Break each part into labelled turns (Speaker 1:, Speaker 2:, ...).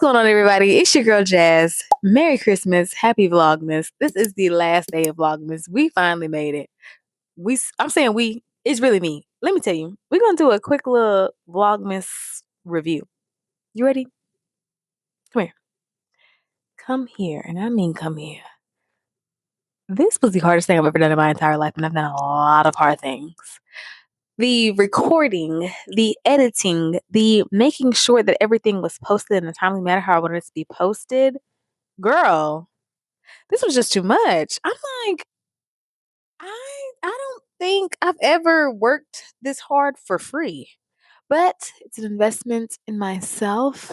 Speaker 1: going on, everybody? It's your girl Jazz. Merry Christmas, Happy Vlogmas. This is the last day of Vlogmas. We finally made it. I'm saying we. It's really me. Let me tell you, we're gonna do a quick little Vlogmas review. You ready? Come here. Come here, and I mean come here. This was the hardest thing I've ever done in my entire life, and I've done a lot of hard things. The recording, the editing, the making sure that everything was posted in a timely manner how I wanted it to be posted. Girl, this was just too much. I'm like, I don't think I've ever worked this hard for free. But it's an investment in myself.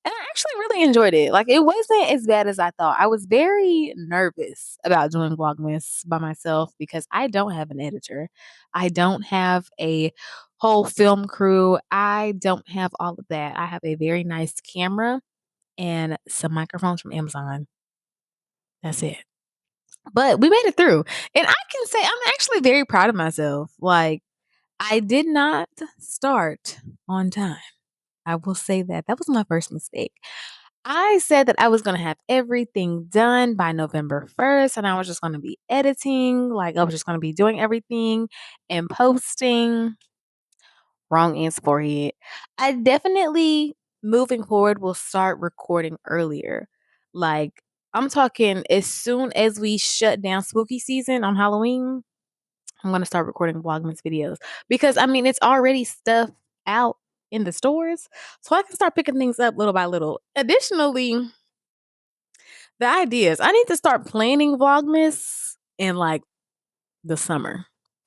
Speaker 1: And I actually really enjoyed it. Like, it wasn't as bad as I thought. I was very nervous about doing Vlogmas by myself because I don't have an editor. I don't have a whole film crew. I don't have all of that. I have a very nice camera and some microphones from Amazon. That's it. But we made it through. And I can say I'm actually very proud of myself. Like, I did not start on time. I will say that. That was my first mistake. I said that I was going to have everything done by November 1st and I was just going to be editing. Like, I was just going to be doing everything and posting. Wrong answer for it. I definitely, moving forward, will start recording earlier. Like, I'm talking as soon as we shut down spooky season on Halloween, I'm gonna start recording Vlogmas videos because I mean it's already stuff out in the stores, so I can start picking things up little by little. Additionally, the ideas I need to start planning Vlogmas in like the summer.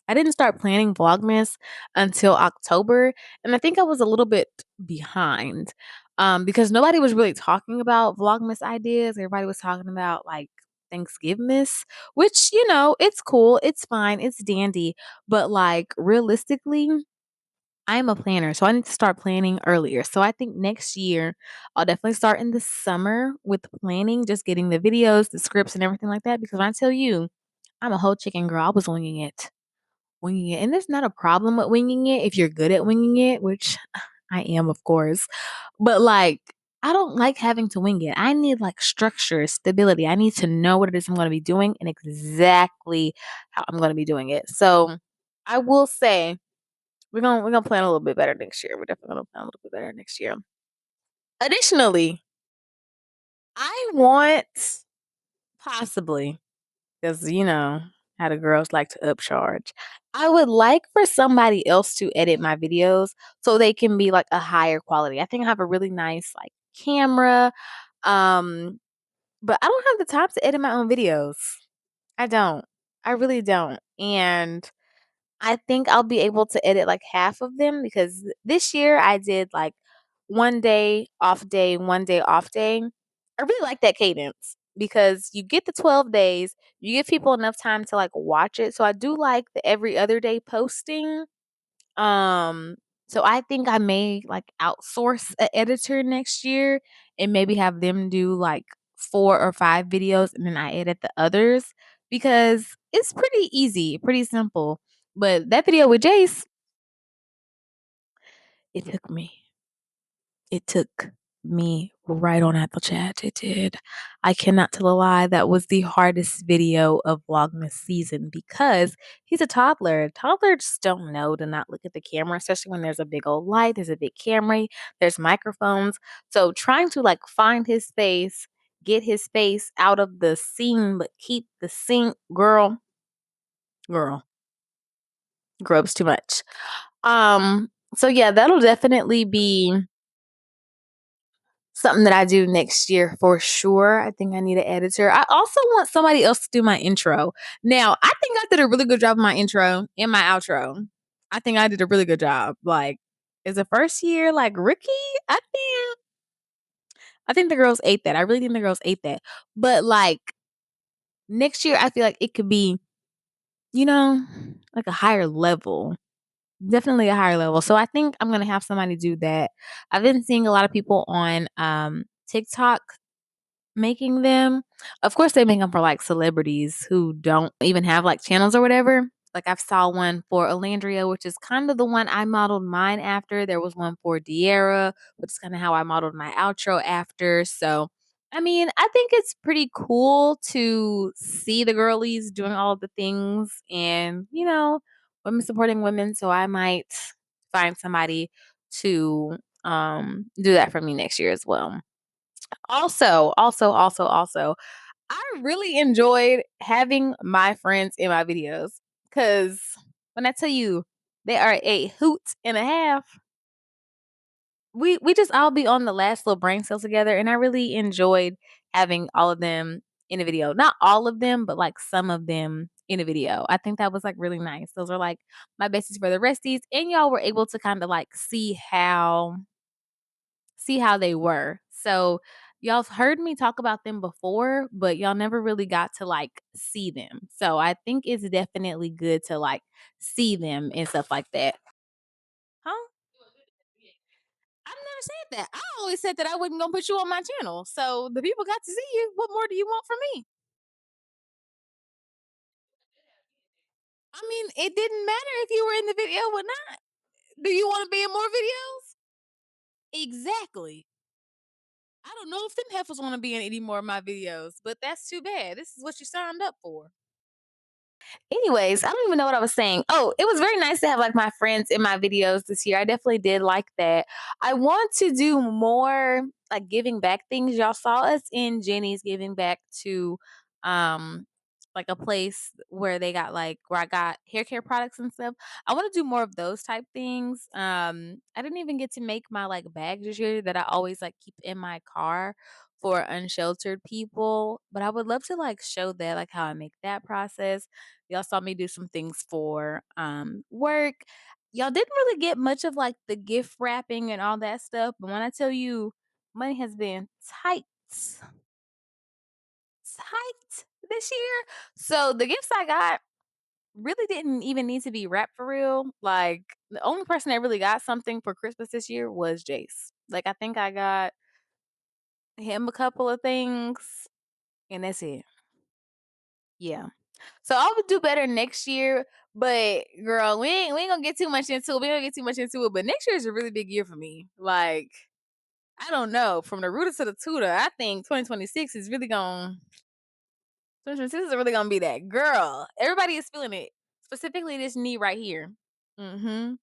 Speaker 1: I didn't start planning Vlogmas until October, and I think I was a little bit behind because nobody was really talking about Vlogmas ideas. Everybody was talking about like Thanksgivmas, which, it's cool, it's fine, it's dandy, but like realistically, I'm a planner, so I need to start planning earlier. So I think next year I'll definitely start in the summer with planning, just getting the videos, the scripts, and everything like that. Because when I tell you, I'm a whole chicken girl. I was winging it. Winging it. And there's not a problem with winging it if you're good at winging it, which I am, of course. But like, I don't like having to wing it. I need like structure, stability. I need to know what it is I'm going to be doing and exactly how I'm going to be doing it. So I will say we're gonna plan a little bit better next year. We're definitely gonna plan a little bit better next year. Additionally, I want possibly because how the girls like to upcharge. I would like for somebody else to edit my videos so they can be like a higher quality. I think I have a really nice like camera, um, but I don't have the time to edit my own videos. I don't. I really don't. And I think I'll be able to edit like half of them because this year I did like one day, off day, one day, off day. I really like that cadence because you get the 12 days, you give people enough time to like watch it. So I do like the every other day posting. Um, so I think I may like outsource an editor next year and maybe have them do like 4 or 5 videos and then I edit the others because it's pretty easy, pretty simple. But that video with Jace, it took me. It took me right on at the chat. It did. I cannot tell a lie. That was the hardest video of Vlogmas season because he's a toddler. Toddlers just don't know to not look at the camera, especially when there's a big old light, there's a big camera, there's microphones. So trying to like find his face, get his face out of the scene, but keep the scene, girl, grubs too much. So yeah, that'll definitely be something that I do next year for sure. I think I need an editor. I also want somebody else to do my intro. Now, I think I did a really good job of my intro and my outro. I think I did a really good job. Like, as a first year, like rookie, I think the girls ate that. I really think the girls ate that. But like next year, I feel like it could be, like a higher level. Definitely a higher level. So I think I'm gonna have somebody do that. I've been seeing a lot of people on TikTok making them. Of course, they make them for like celebrities who don't even have like channels or whatever. Like I've saw one for Alandria, which is kind of the one I modeled mine after. There was one for De'Ara, which is kind of how I modeled my outro after. So, I mean, I think it's pretty cool to see the girlies doing all of the things and, women supporting women. So I might find somebody to do that for me next year as well. Also, I really enjoyed having my friends in my videos because when I tell you they are a hoot and a half, we just all be on the last little brain cells together, and I really enjoyed having all of them in a video. Not all of them, but like some of them in a video. I think that was like really nice. Those are like my besties for the resties, and y'all were able to kind of like see how they were. So y'all've heard me talk about them before, but y'all never really got to like see them. So I think it's definitely good to like see them and stuff like that. Huh? I've never said that. I always said that I wasn't gonna put you on my channel. So the people got to see you. What more do you want from me? I mean, it didn't matter if you were in the video or not. Do you want to be in more videos? Exactly. I don't know if them heifers want to be in any more of my videos, but that's too bad. This is what you signed up for. Anyways, I don't even know what I was saying. Oh, it was very nice to have like my friends in my videos this year. I definitely did like that. I want to do more like giving back things. Y'all saw us in Jenny's giving back to um like a place where they got like where I got hair care products and stuff. I want to do more of those type things. I didn't even get to make my like bag this year that I always like keep in my car for unsheltered people, but I would love to like show that like how I make that process. Y'all saw me do some things for work. Y'all didn't really get much of like the gift wrapping and all that stuff, but when I tell you money has been tight this year. So the gifts I got really didn't even need to be wrapped for real. Like the only person that really got something for Christmas this year was Jace. Like I think I got him a couple of things and that's it. Yeah. So I would do better next year. But girl, we ain't gonna get too much into it. We ain't gonna get too much into it. But next year is a really big year for me. Like, I don't know. From the rooter to the tutor, I think 2026 is really gonna be that girl. Everybody is feeling it. Specifically this knee right here. Mm-hmm.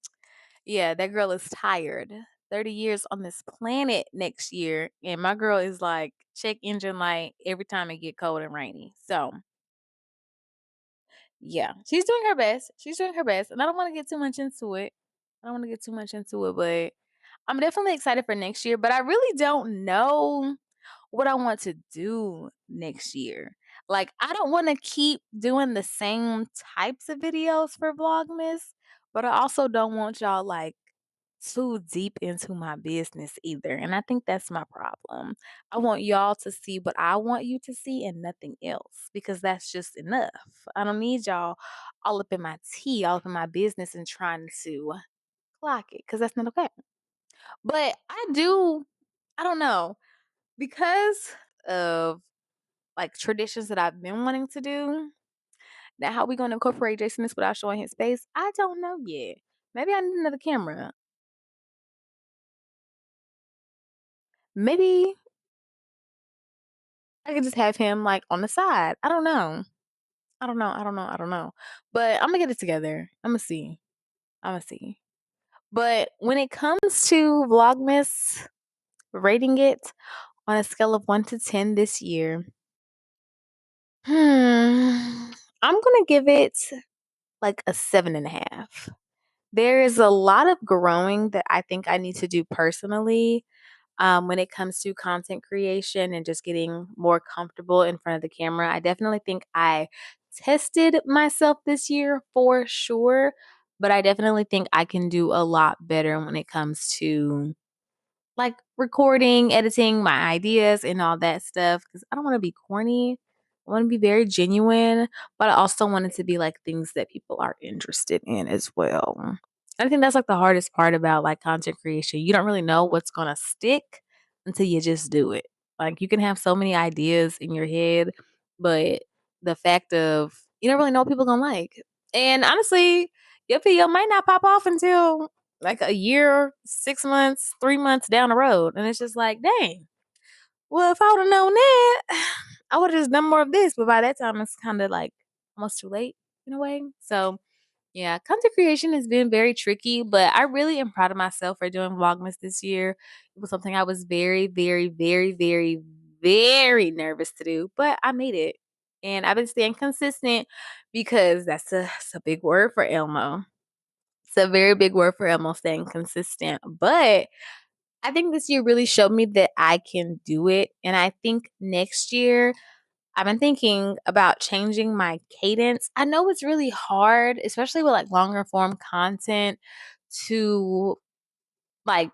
Speaker 1: Yeah, that girl is tired. 30 years on this planet next year. And my girl is like check engine light every time it get cold and rainy. So yeah, she's doing her best. She's doing her best, and I don't want to get too much into it. I don't want to get too much into it, but I'm definitely excited for next year. But I really don't know what I want to do next year. Like, I don't want to keep doing the same types of videos for Vlogmas, but I also don't want y'all like too deep into my business either. And I think that's my problem. I want y'all to see what I want you to see and nothing else because that's just enough. I don't need y'all all up in my tea, all up in my business and trying to clock it because that's not okay. But I don't know, because of like traditions that I've been wanting to do. Now, how we going to incorporate Jason this without showing his face? I don't know yet. Maybe I need another camera. Maybe I could just have him like on the side. I don't know. I don't know. But I'm gonna get it together. I'm gonna see. I'm gonna see. But when it comes to Vlogmas, rating it on a scale of 1 to 10 this year, I'm gonna give it like a 7.5. There is a lot of growing that I think I need to do personally when it comes to content creation and just getting more comfortable in front of the camera. I definitely think I tested myself this year for sure, but I definitely think I can do a lot better when it comes to like recording, editing my ideas and all that stuff because I don't want to be corny. I want to be very genuine, but I also want it to be like things that people are interested in as well. I think that's like the hardest part about like content creation. You don't really know what's going to stick until you just do it. Like you can have so many ideas in your head, but the fact of you don't really know what people going to like. And honestly, your video might not pop off until like a year, 6 months, 3 months down the road. And it's just like, dang. Well, if I would have known that, I would have just done more of this. But by that time, it's kind of like almost too late in a way. So yeah, content creation has been very tricky, but I really am proud of myself for doing Vlogmas this year. It was something I was very, very, very, very, very nervous to do, but I made it. And I've been staying consistent because that's a big word for Elmo. It's a very big word for Elmo, staying consistent. But I think this year really showed me that I can do it. And I think next year I've been thinking about changing my cadence. I know it's really hard, especially with like longer form content, to like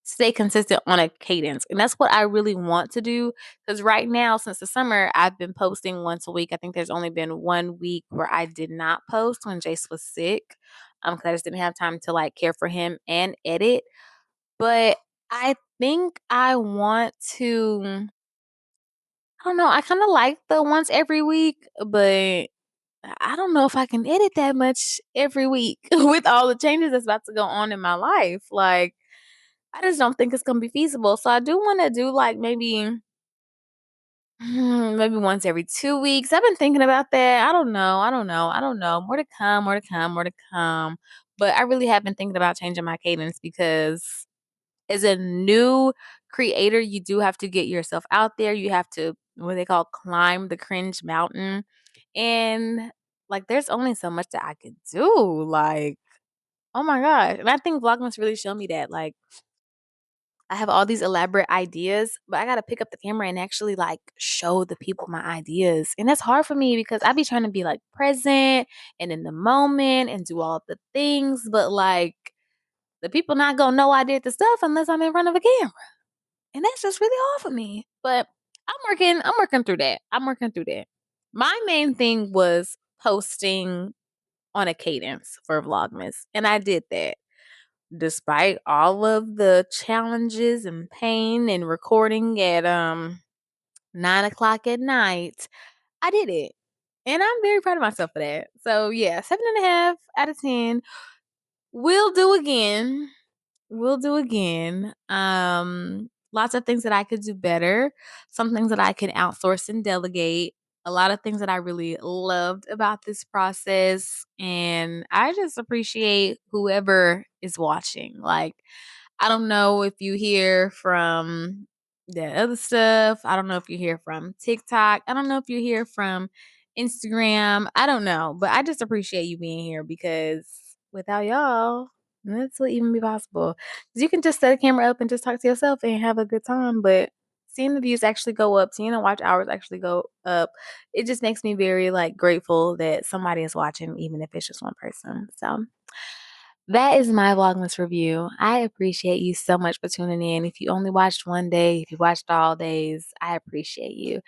Speaker 1: stay consistent on a cadence. And that's what I really want to do. Because right now, since the summer, I've been posting once a week. I think there's only been 1 week where I did not post when Jace was sick. Because I just didn't have time to like care for him and edit. But I think I want to, I don't know, I kind of like the once every week, but I don't know if I can edit that much every week with all the changes that's about to go on in my life. Like, I just don't think it's gonna be feasible. So I do want to do like maybe maybe once every 2 weeks. I've been thinking about that. I don't know. I don't know. I don't know. More to come. More to come. More to come. But I really have been thinking about changing my cadence because as a new creator, you do have to get yourself out there. You have to what they call climb the cringe mountain. And like there's only so much that I could do. Like, oh my gosh. And I think Vlogmas really showed me that. Like I have all these elaborate ideas, but I gotta pick up the camera and actually like show the people my ideas. And that's hard for me because I be trying to be like present and in the moment and do all the things, but like the people not gonna know I did the stuff unless I'm in front of a camera. And that's just really hard for me. But I'm working through that. I'm working through that. My main thing was posting on a cadence for Vlogmas. And I did that. Despite all of the challenges and pain and recording at 9 o'clock at night, I did it. And I'm very proud of myself for that. So yeah, 7.5 out of 10. Will do again. Will do again. Lots of things that I could do better, some things that I can outsource and delegate, a lot of things that I really loved about this process. And I just appreciate whoever is watching. Like, I don't know if you hear from the other stuff. I don't know if you hear from TikTok. I don't know if you hear from Instagram. I don't know, but I just appreciate you being here because without y'all, that's what even be possible. 'Cause you can just set a camera up and just talk to yourself and have a good time, but seeing the views actually go up, seeing the watch hours actually go up, it just makes me very like grateful that somebody is watching, even if it's just one person. So that is my Vlogmas review. I appreciate you so much for tuning in. If you only watched one day, if you watched all days, I appreciate you.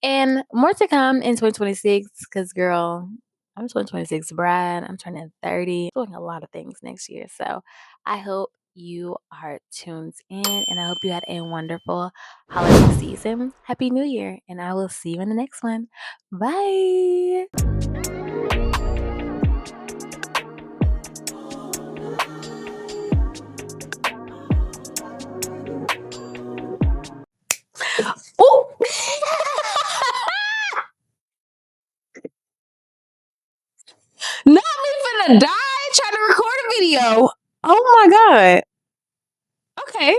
Speaker 1: And more to come in 2026 because, girl, I'm 2026 bride. I'm turning 30. Doing a lot of things next year. So I hope you are tuned in and I hope you had a wonderful holiday season. Happy New Year. And I will see you in the next one. Bye. Ooh. Not me finna die trying to record a video. Oh my God. Okay.